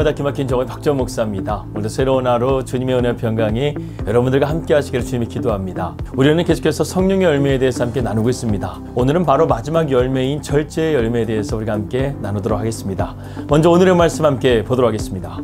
날마다 기막힌 정의 박정 목사입니다. 오늘도 새로운 하루 주님의 은혜 평강이 여러분들과 함께 하시기를 주님이 기도합니다. 우리는 계속해서 성령의 열매에 대해서 함께 나누고 있습니다. 오늘은 바로 마지막 열매인 절제의 열매에 대해서 우리가 함께 나누도록 하겠습니다. 먼저 오늘의 말씀 함께 보도록 하겠습니다.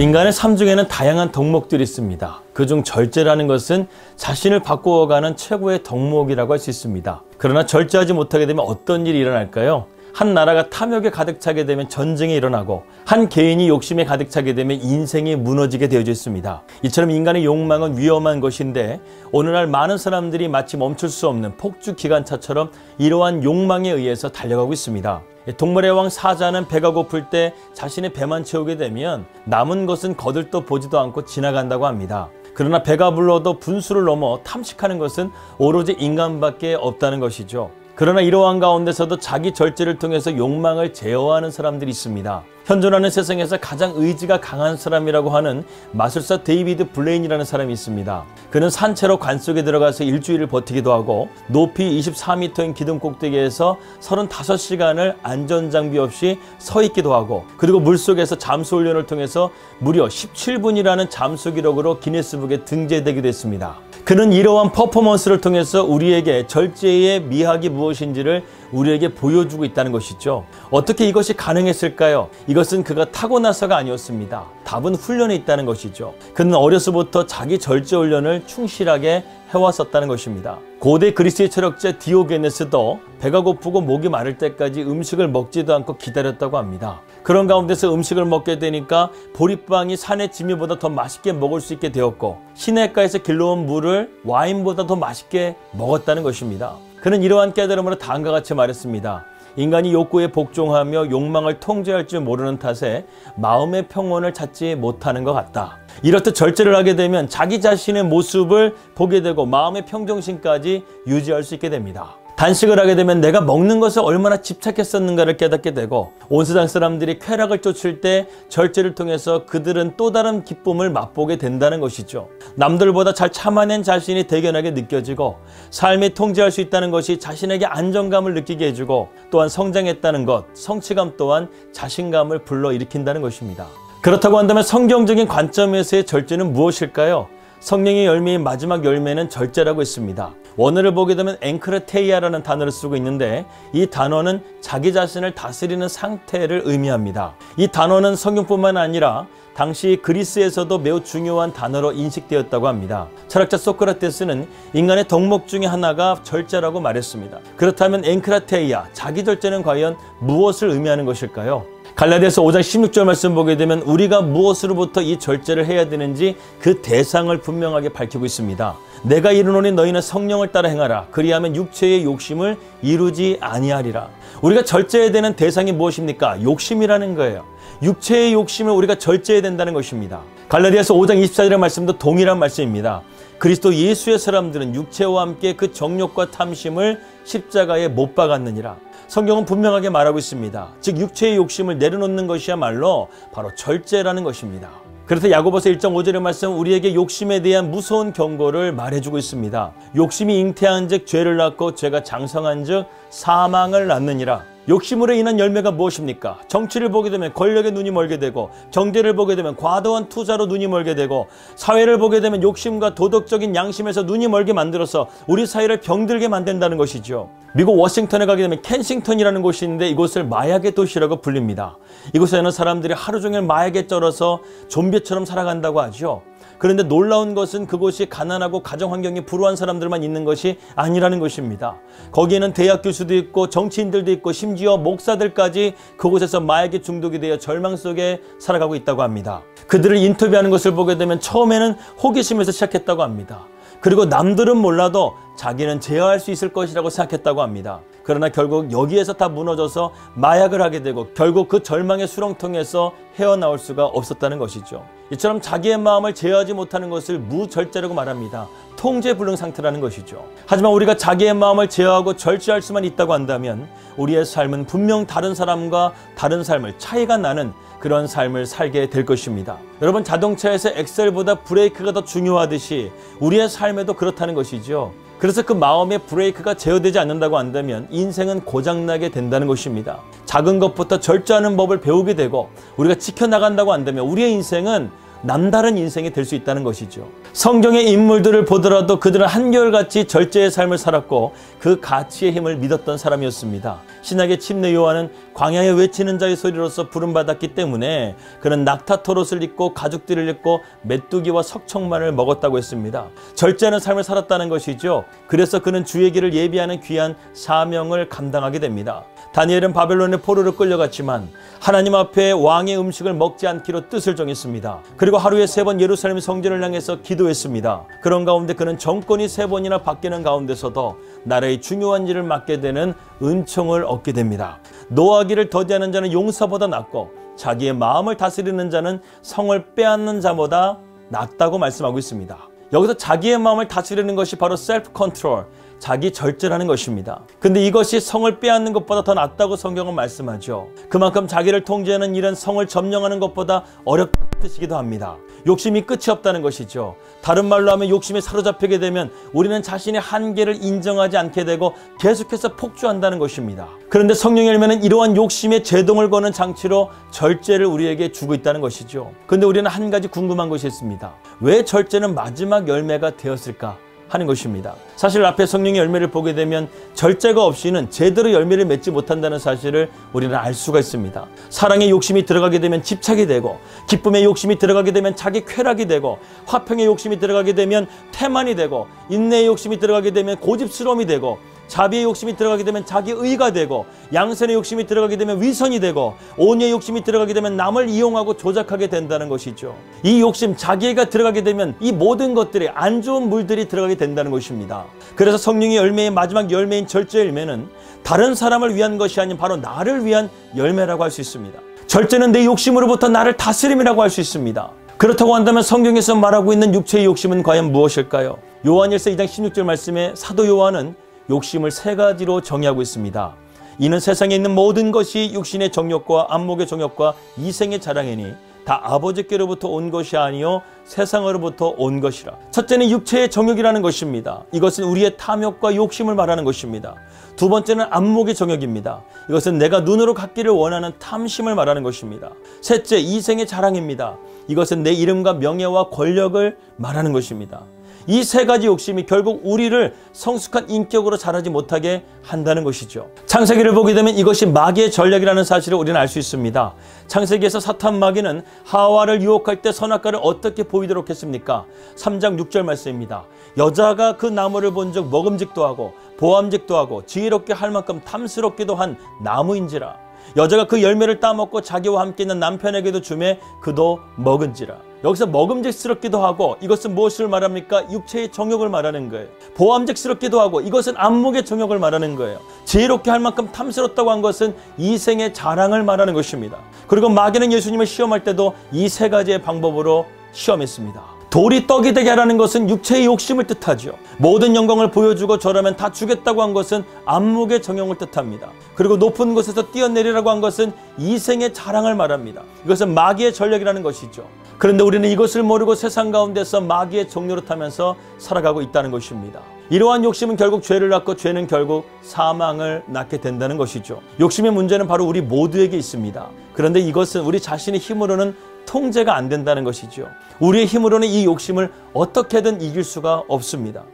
인간의 삶 중에는 다양한 덕목들이 있습니다. 그중 절제라는 것은 자신을 바꾸어가는 최고의 덕목이라고 할 수 있습니다. 그러나 절제하지 못하게 되면 어떤 일이 일어날까요? 한 나라가 탐욕에 가득 차게 되면 전쟁이 일어나고 한 개인이 욕심에 가득 차게 되면 인생이 무너지게 되어져 있습니다. 이처럼 인간의 욕망은 위험한 것인데 오늘날 많은 사람들이 마치 멈출 수 없는 폭주 기관차처럼 이러한 욕망에 의해서 달려가고 있습니다. 동물의 왕 사자는 배가 고플 때 자신의 배만 채우게 되면 남은 것은 거들떠 보지도 않고 지나간다고 합니다. 그러나 배가 불러도 분수를 넘어 탐식하는 것은 오로지 인간밖에 없다는 것이죠. 그러나 이러한 가운데서도 자기 절제를 통해서 욕망을 제어하는 사람들이 있습니다. 현존하는 세상에서 가장 의지가 강한 사람이라고 하는 마술사 데이비드 블레인이라는 사람이 있습니다. 그는 산채로 관 속에 들어가서 일주일을 버티기도 하고 높이 24m인 기둥 꼭대기에서 35시간을 안전장비 없이 서 있기도 하고 그리고 물속에서 잠수 훈련을 통해서 무려 17분이라는 잠수 기록으로 기네스북에 등재되기도 했습니다. 그는 이러한 퍼포먼스를 통해서 우리에게 절제의 미학이 무엇인지를 우리에게 보여주고 있다는 것이죠. 어떻게 이것이 가능했을까요? 이것은 그가 타고나서가 아니었습니다. 답은 훈련에 있다는 것이죠. 그는 어려서부터 자기 절제 훈련을 충실하게 해왔었다는 것입니다. 고대 그리스의 철학자 디오게네스도 배가 고프고 목이 마를 때까지 음식을 먹지도 않고 기다렸다고 합니다. 그런 가운데서 음식을 먹게 되니까 보리빵이 산의 지미보다 더 맛있게 먹을 수 있게 되었고 시냇가에서 길러온 물을 와인보다 더 맛있게 먹었다는 것입니다. 그는 이러한 깨달음으로 다음과 같이 말했습니다. 인간이 욕구에 복종하며 욕망을 통제할 줄 모르는 탓에 마음의 평온을 찾지 못하는 것 같다. 이렇듯 절제를 하게 되면 자기 자신의 모습을 보게 되고 마음의 평정심까지 유지할 수 있게 됩니다. 단식을 하게 되면 내가 먹는 것에 얼마나 집착했었는가를 깨닫게 되고 온 세상 사람들이 쾌락을 쫓을 때 절제를 통해서 그들은 또 다른 기쁨을 맛보게 된다는 것이죠. 남들보다 잘 참아낸 자신이 대견하게 느껴지고 삶에 통제할 수 있다는 것이 자신에게 안정감을 느끼게 해주고 또한 성장했다는 것, 성취감 또한 자신감을 불러일으킨다는 것입니다. 그렇다고 한다면 성경적인 관점에서의 절제는 무엇일까요? 성령의 열매인 마지막 열매는 절제라고 했습니다. 원어를 보게 되면 앵크레테이아라는 단어를 쓰고 있는데 이 단어는 자기 자신을 다스리는 상태를 의미합니다. 이 단어는 성경뿐만 아니라 당시 그리스에서도 매우 중요한 단어로 인식되었다고 합니다. 철학자 소크라테스는 인간의 덕목 중에 하나가 절제라고 말했습니다. 그렇다면 앵크라테이아, 자기 절제는 과연 무엇을 의미하는 것일까요? 갈라디아서 5장 16절 말씀 보게 되면 우리가 무엇으로부터 이 절제를 해야 되는지 그 대상을 분명하게 밝히고 있습니다. 내가 이르노니 너희는 성령을 따라 행하라. 그리하면 육체의 욕심을 이루지 아니하리라. 우리가 절제해야 되는 대상이 무엇입니까? 욕심이라는 거예요. 육체의 욕심을 우리가 절제해야 된다는 것입니다. 갈라디아서 5장 24절의 말씀도 동일한 말씀입니다. 그리스도 예수의 사람들은 육체와 함께 그 정욕과 탐심을 십자가에 못 박았느니라. 성경은 분명하게 말하고 있습니다. 즉 육체의 욕심을 내려놓는 것이야말로 바로 절제라는 것입니다. 그래서 야고보서 1장 5절의 말씀은 우리에게 욕심에 대한 무서운 경고를 말해주고 있습니다. 욕심이 잉태한 즉 죄를 낳고 죄가 장성한 즉 사망을 낳느니라. 욕심으로 인한 열매가 무엇입니까? 정치를 보게 되면 권력에 눈이 멀게 되고 경제를 보게 되면 과도한 투자로 눈이 멀게 되고 사회를 보게 되면 욕심과 도덕적인 양심에서 눈이 멀게 만들어서 우리 사회를 병들게 만든다는 것이죠. 미국 워싱턴에 가게 되면 켄싱턴이라는 곳이 있는데 이곳을 마약의 도시라고 불립니다. 이곳에는 사람들이 하루 종일 마약에 쩔어서 좀비처럼 살아간다고 하죠. 그런데 놀라운 것은 그곳이 가난하고 가정 환경이 불우한 사람들만 있는 것이 아니라는 것입니다. 거기에는 대학 교수도 있고 정치인들도 있고 심지어 목사들까지 그곳에서 마약에 중독이 되어 절망 속에 살아가고 있다고 합니다. 그들을 인터뷰하는 것을 보게 되면 처음에는 호기심에서 시작했다고 합니다. 그리고 남들은 몰라도 자기는 제어할 수 있을 것이라고 생각했다고 합니다. 그러나 결국 여기에서 다 무너져서 마약을 하게 되고 결국 그 절망의 수렁통에서 헤어나올 수가 없었다는 것이죠. 이처럼 자기의 마음을 제어하지 못하는 것을 무절제라고 말합니다. 통제불능 상태라는 것이죠. 하지만 우리가 자기의 마음을 제어하고 절제할 수만 있다고 한다면 우리의 삶은 분명 다른 사람과 다른 삶을 차이가 나는 그런 삶을 살게 될 것입니다. 여러분, 자동차에서 엑셀보다 브레이크가 더 중요하듯이 우리의 삶에도 그렇다는 것이죠. 그래서 그 마음의 브레이크가 제어되지 않는다고 한다면 인생은 고장나게 된다는 것입니다. 작은 것부터 절제하는 법을 배우게 되고 우리가 지켜나간다고 한다면 우리의 인생은 남다른 인생이 될 수 있다는 것이죠. 성경의 인물들을 보더라도 그들은 한결같이 절제의 삶을 살았고 그 가치의 힘을 믿었던 사람이었습니다. 신약의 침례 요한은 광야에 외치는 자의 소리로서 부름받았기 때문에 그는 낙타토롯을 입고 가죽띠를 입고 메뚜기와 석청만을 먹었다고 했습니다. 절제하는 삶을 살았다는 것이죠. 그래서 그는 주의 길을 예비하는 귀한 사명을 감당하게 됩니다. 다니엘은 바벨론의 포로로 끌려갔지만 하나님 앞에 왕의 음식을 먹지 않기로 뜻을 정했습니다. 그리고 하루에 3번 예루살렘 성전을 향해서 기도했습니다. 그런 가운데 그는 정권이 3번이나 바뀌는 가운데서도 나라의 중요한 일을 맡게 되는 은총을 얻게 됩니다. 노하기를 더디하는 자는 용사보다 낫고 자기의 마음을 다스리는 자는 성을 빼앗는 자보다 낫다고 말씀하고 있습니다. 여기서 자기의 마음을 다스리는 것이 바로 셀프 컨트롤, 자기 절제라는 것입니다. 근데 이것이 성을 빼앗는 것보다 더 낫다고 성경은 말씀하죠. 그만큼 자기를 통제하는 일은 성을 점령하는 것보다 어렵다는 뜻이기도 합니다. 욕심이 끝이 없다는 것이죠. 다른 말로 하면 욕심에 사로잡히게 되면 우리는 자신의 한계를 인정하지 않게 되고 계속해서 폭주한다는 것입니다. 그런데 성령의 열매는 이러한 욕심에 제동을 거는 장치로 절제를 우리에게 주고 있다는 것이죠. 그런데 우리는 한 가지 궁금한 것이 있습니다. 왜 절제는 마지막 열매가 되었을까 하는 것입니다. 사실 앞에 성령의 열매를 보게 되면 절제가 없이는 제대로 열매를 맺지 못한다는 사실을 우리는 알 수가 있습니다. 사랑의 욕심이 들어가게 되면 집착이 되고, 기쁨의 욕심이 들어가게 되면 자기 쾌락이 되고, 화평의 욕심이 들어가게 되면 태만이 되고, 인내의 욕심이 들어가게 되면 고집스러움이 되고, 자비의 욕심이 들어가게 되면 자기 의가 되고, 양선의 욕심이 들어가게 되면 위선이 되고, 온유의 욕심이 들어가게 되면 남을 이용하고 조작하게 된다는 것이죠. 이 욕심, 자기애가 들어가게 되면 이 모든 것들이 안 좋은 물들이 들어가게 된다는 것입니다. 그래서 성령의 열매의 마지막 열매인 절제 열매는 다른 사람을 위한 것이 아닌 바로 나를 위한 열매라고 할 수 있습니다. 절제는 내 욕심으로부터 나를 다스림이라고 할 수 있습니다. 그렇다고 한다면 성경에서 말하고 있는 육체의 욕심은 과연 무엇일까요? 요한일서 2장 16절 말씀에 사도 요한은 욕심을 3가지로 정의하고 있습니다. 이는 세상에 있는 모든 것이 육신의 정욕과 안목의 정욕과 이생의 자랑이니 다 아버지께로부터 온 것이 아니요 세상으로부터 온 것이라. 첫째는 육체의 정욕이라는 것입니다. 이것은 우리의 탐욕과 욕심을 말하는 것입니다. 두 번째는 안목의 정욕입니다. 이것은 내가 눈으로 갖기를 원하는 탐심을 말하는 것입니다. 셋째, 이생의 자랑입니다. 이것은 내 이름과 명예와 권력을 말하는 것입니다. 이 3가지 욕심이 결국 우리를 성숙한 인격으로 자라지 못하게 한다는 것이죠. 창세기를 보게 되면 이것이 마귀의 전략이라는 사실을 우리는 알 수 있습니다. 창세기에서 사탄 마귀는 하와를 유혹할 때 선악과를 어떻게 보이도록 했습니까? 3장 6절 말씀입니다. 여자가 그 나무를 본즉 먹음직도 하고 보암직도 하고 지혜롭게 할 만큼 탐스럽기도 한 나무인지라. 여자가 그 열매를 따먹고 자기와 함께 있는 남편에게도 주매 그도 먹은지라. 여기서 먹음직스럽기도 하고 이것은 무엇을 말합니까? 육체의 정욕을 말하는 거예요. 보암직스럽기도 하고 이것은 안목의 정욕을 말하는 거예요. 지혜롭게 할 만큼 탐스럽다고 한 것은 이생의 자랑을 말하는 것입니다. 그리고 마귀는 예수님을 시험할 때도 이 3가지의 방법으로 시험했습니다. 돌이 떡이 되게 하라는 것은 육체의 욕심을 뜻하죠. 모든 영광을 보여주고 저라면 다 주겠다고 한 것은 안목의 정욕을 뜻합니다. 그리고 높은 곳에서 뛰어내리라고 한 것은 이생의 자랑을 말합니다. 이것은 마귀의 전략이라는 것이죠. 그런데 우리는 이것을 모르고 세상 가운데서 마귀의 종로를 타면서 살아가고 있다는 것입니다. 이러한 욕심은 결국 죄를 낳고 죄는 결국 사망을 낳게 된다는 것이죠. 욕심의 문제는 바로 우리 모두에게 있습니다. 그런데 이것은 우리 자신의 힘으로는 통제가 안 된다는 것이죠. 우리의 힘으로는 이 욕심을 어떻게든 이길 수가 없습니다.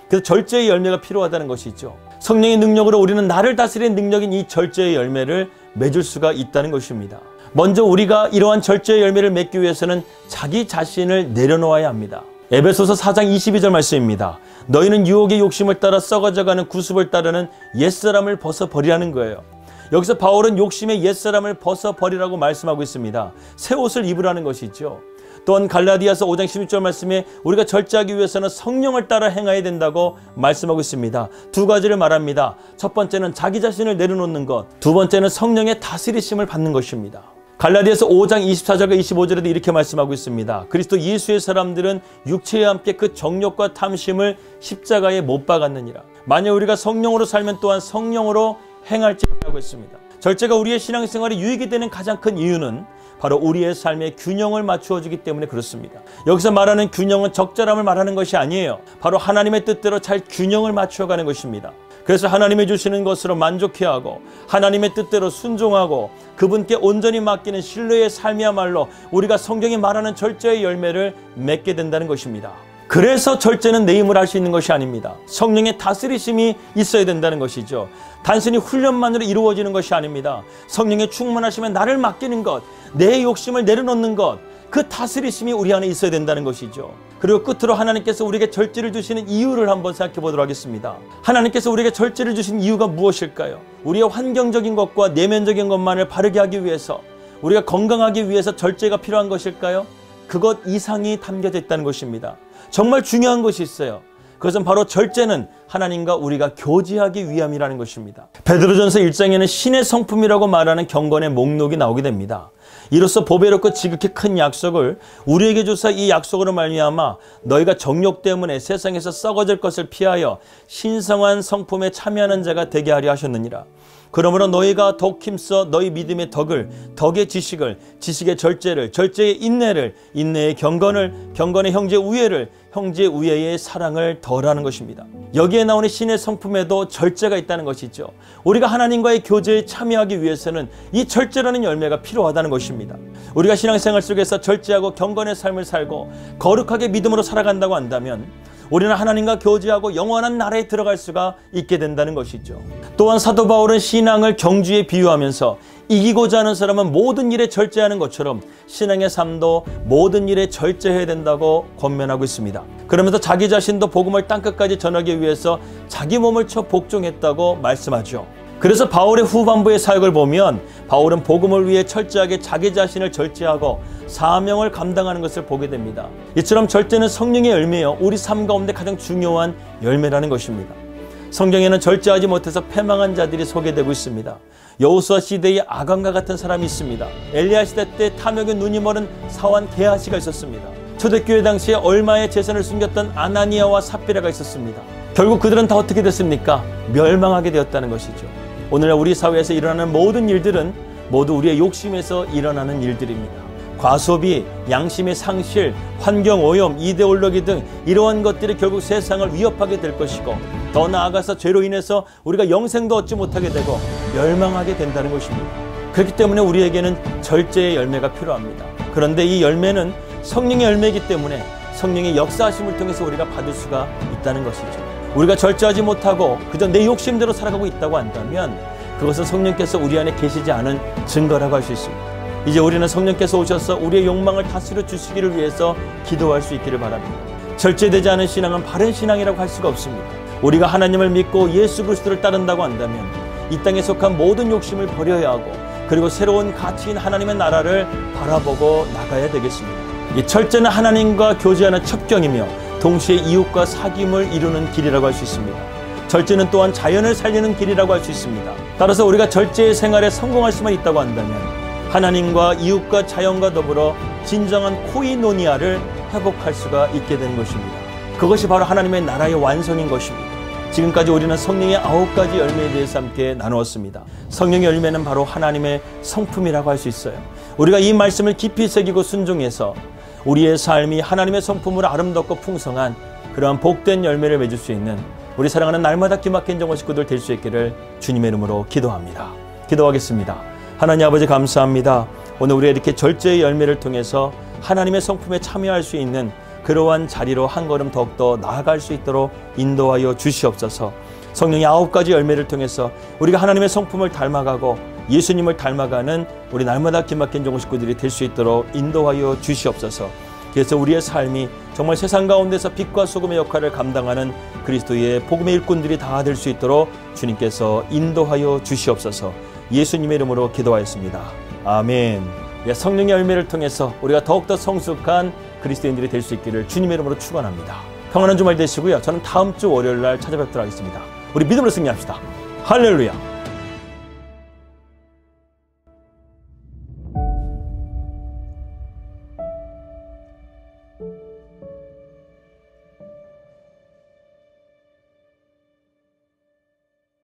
그래서 절제의 열매가 필요하다는 것이죠. 성령의 능력으로 우리는 나를 다스리는 능력인 이 절제의 열매를 맺을 수가 있다는 것입니다. 먼저 우리가 이러한 절제의 열매를 맺기 위해서는 자기 자신을 내려놓아야 합니다. 에베소서 4장 22절 말씀입니다. 너희는 유혹의 욕심을 따라 썩어져가는 구습을 따르는 옛사람을 벗어버리라는 거예요. 여기서 바울은 욕심의 옛사람을 벗어버리라고 말씀하고 있습니다. 새 옷을 입으라는 것이죠. 또한 갈라디아서 5장 16절 말씀에 우리가 절제하기 위해서는 성령을 따라 행해야 된다고 말씀하고 있습니다. 2가지를 말합니다. 첫 번째는 자기 자신을 내려놓는 것, 두 번째는 성령의 다스리심을 받는 것입니다. 갈라디아서 5장 24절과 25절에도 이렇게 말씀하고 있습니다. 그리스도 예수의 사람들은 육체와 함께 그 정욕과 탐심을 십자가에 못 박았느니라. 만약 우리가 성령으로 살면 또한 성령으로 행할지라고 했습니다. 절제가 우리의 신앙생활에 유익이 되는 가장 큰 이유는 바로 우리의 삶에 균형을 맞추어 주기 때문에 그렇습니다. 여기서 말하는 균형은 적절함을 말하는 것이 아니에요. 바로 하나님의 뜻대로 잘 균형을 맞춰가는 것입니다. 그래서 하나님이 주시는 것으로 만족해하고 하나님의 뜻대로 순종하고 그분께 온전히 맡기는 신뢰의 삶이야말로 우리가 성경이 말하는 절제의 열매를 맺게 된다는 것입니다. 그래서 절제는 내 힘을 할 수 있는 것이 아닙니다. 성령의 다스리심이 있어야 된다는 것이죠. 단순히 훈련만으로 이루어지는 것이 아닙니다. 성령의 충만하심에 나를 맡기는 것, 내 욕심을 내려놓는 것, 그 다스리심이 우리 안에 있어야 된다는 것이죠. 그리고 끝으로 하나님께서 우리에게 절제를 주시는 이유를 한번 생각해 보도록 하겠습니다. 하나님께서 우리에게 절제를 주신 이유가 무엇일까요? 우리의 환경적인 것과 내면적인 것만을 바르게 하기 위해서, 우리가 건강하기 위해서 절제가 필요한 것일까요? 그것 이상이 담겨져 있다는 것입니다. 정말 중요한 것이 있어요. 그것은 바로 절제는 하나님과 우리가 교제하기 위함이라는 것입니다. 베드로전서 1장에는 신의 성품이라고 말하는 경건의 목록이 나오게 됩니다. 이로써 보배롭고 지극히 큰 약속을 우리에게 주사 이 약속으로 말미암아 너희가 정욕 때문에 세상에서 썩어질 것을 피하여 신성한 성품에 참여하는 자가 되게 하려 하셨느니라. 그러므로 너희가 더욱 힘써 너희 믿음의 덕을, 덕의 지식을, 지식의 절제를, 절제의 인내를, 인내의 경건을, 경건의 형제 우애를, 형제 우애의 사랑을 더하라는 것입니다. 여기에 나오는 신의 성품에도 절제가 있다는 것이죠. 우리가 하나님과의 교제에 참여하기 위해서는 이 절제라는 열매가 필요하다는 것입니다. 우리가 신앙생활 속에서 절제하고 경건의 삶을 살고 거룩하게 믿음으로 살아간다고 한다면 우리는 하나님과 교제하고 영원한 나라에 들어갈 수가 있게 된다는 것이죠. 또한 사도 바울은 신앙을 경주에 비유하면서 이기고자 하는 사람은 모든 일에 절제하는 것처럼 신앙의 삶도 모든 일에 절제해야 된다고 권면하고 있습니다. 그러면서 자기 자신도 복음을 땅끝까지 전하기 위해서 자기 몸을 쳐 복종했다고 말씀하죠. 그래서 바울의 후반부의 사역을 보면 바울은 복음을 위해 철저하게 자기 자신을 절제하고 사명을 감당하는 것을 보게 됩니다. 이처럼 절제는 성령의 열매요, 우리 삶 가운데 가장 중요한 열매라는 것입니다. 성경에는 절제하지 못해서 패망한 자들이 소개되고 있습니다. 여호수아 시대의 아간과 같은 사람이 있습니다. 엘리야 시대 때 탐욕에 눈이 멀은 사환 게하시가 있었습니다. 초대교회 당시에 얼마의 재산을 숨겼던 아나니아와 삽비라가 있었습니다. 결국 그들은 다 어떻게 됐습니까? 멸망하게 되었다는 것이죠. 오늘날 우리 사회에서 일어나는 모든 일들은 모두 우리의 욕심에서 일어나는 일들입니다. 과소비, 양심의 상실, 환경오염, 이데올로기 등 이러한 것들이 결국 세상을 위협하게 될 것이고 더 나아가서 죄로 인해서 우리가 영생도 얻지 못하게 되고 멸망하게 된다는 것입니다. 그렇기 때문에 우리에게는 절제의 열매가 필요합니다. 그런데 이 열매는 성령의 열매이기 때문에 성령의 역사하심을 통해서 우리가 받을 수가 있다는 것이죠. 우리가 절제하지 못하고 그저 내 욕심대로 살아가고 있다고 한다면 그것은 성령께서 우리 안에 계시지 않은 증거라고 할 수 있습니다. 이제 우리는 성령께서 오셔서 우리의 욕망을 다스려 주시기를 위해서 기도할 수 있기를 바랍니다. 절제되지 않은 신앙은 바른 신앙이라고 할 수가 없습니다. 우리가 하나님을 믿고 예수 그리스도를 따른다고 한다면 이 땅에 속한 모든 욕심을 버려야 하고 그리고 새로운 가치인 하나님의 나라를 바라보고 나가야 되겠습니다. 이 절제는 하나님과 교제하는 첩경이며 동시에 이웃과 사귐을 이루는 길이라고 할 수 있습니다. 절제는 또한 자연을 살리는 길이라고 할 수 있습니다. 따라서 우리가 절제의 생활에 성공할 수만 있다고 한다면 하나님과 이웃과 자연과 더불어 진정한 코이노니아를 회복할 수가 있게 되는 것입니다. 그것이 바로 하나님의 나라의 완성인 것입니다. 지금까지 우리는 성령의 9가지 열매에 대해서 함께 나누었습니다. 성령의 열매는 바로 하나님의 성품이라고 할 수 있어요. 우리가 이 말씀을 깊이 새기고 순종해서 우리의 삶이 하나님의 성품으로 아름답고 풍성한 그러한 복된 열매를 맺을 수 있는 우리 사랑하는 날마다 기막힌 정원 식구들 될 수 있기를 주님의 이름으로 기도합니다. 기도하겠습니다. 하나님 아버지 감사합니다. 오늘 우리가 이렇게 절제의 열매를 통해서 하나님의 성품에 참여할 수 있는 그러한 자리로 한 걸음 더욱더 나아갈 수 있도록 인도하여 주시옵소서. 성령의 9가지 열매를 통해서 우리가 하나님의 성품을 닮아가고 예수님을 닮아가는 우리 날마다 기막힌 종교 식구들이 될 수 있도록 인도하여 주시옵소서. 그래서 우리의 삶이 정말 세상 가운데서 빛과 소금의 역할을 감당하는 그리스도의 복음의 일꾼들이 다 될 수 있도록 주님께서 인도하여 주시옵소서. 예수님의 이름으로 기도하였습니다. 아멘. 성령의 열매를 통해서 우리가 더욱더 성숙한 그리스도인들이 될 수 있기를 주님의 이름으로 축원합니다. 평안한 주말 되시고요. 저는 다음 주 월요일 날 찾아뵙도록 하겠습니다. 우리 믿음으로 승리합시다. 할렐루야.